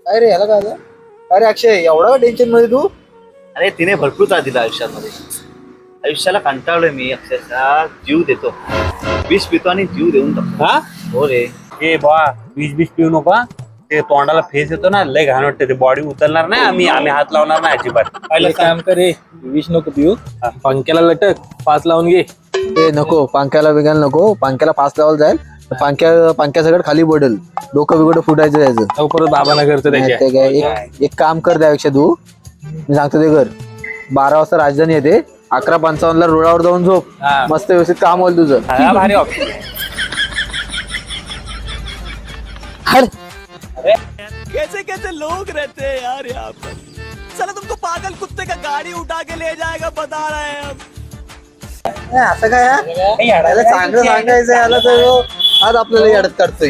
अरे ह्याला काय झालं? अरे अक्षय एवढा टेन्शन मध्ये तू? अरे तिने भरपूर त्रास दिला आयुष्यामध्ये. आयुष्याला कंटाळलोय मी, अक्षरशः जीव देतो. विष पितो आणि जीव देऊन टाकतो. हा हो रे. ए बा बीज बीज पिऊ नका. ते तोंडाला फेस येतो ना, लय घाण वाटते. ते बॉडी उतरणार नाही. आम्ही हात लावणार नाही अजिबात. पहिलं काम कर रे, विष नको पिऊ. पंख्याला लटक, 5 लावून घे. ते नको, पंख्याला बिगायला नको. पंख्याला फास लावायला जाईल, पंख्या सगळं खाली पडेल, डोकं बिगडं फुटायचं त्याचं. लवकरच बाबांना करतो नाही त्याच्या. ते काय, एक काम कर त्यापेक्षा तू, मी सांगतो ते कर. 12 वाजता राजधानी येते, 11:55 रोडावर जाऊन झोप. हा. मस्त व्यवस्थित काम होईल तुझं. हा, भारी ऑप्शन. कैसे कैसे लोग रहते हैं यार यहाँ पर. चलो तुमको पागल कुत्ते का गाड़ी उठा के ले जाएगा बता रहे हैं हम. असं काय हा? याला चांगलं सांगायचं याला तर आज आपल्याला याडत काढतोय.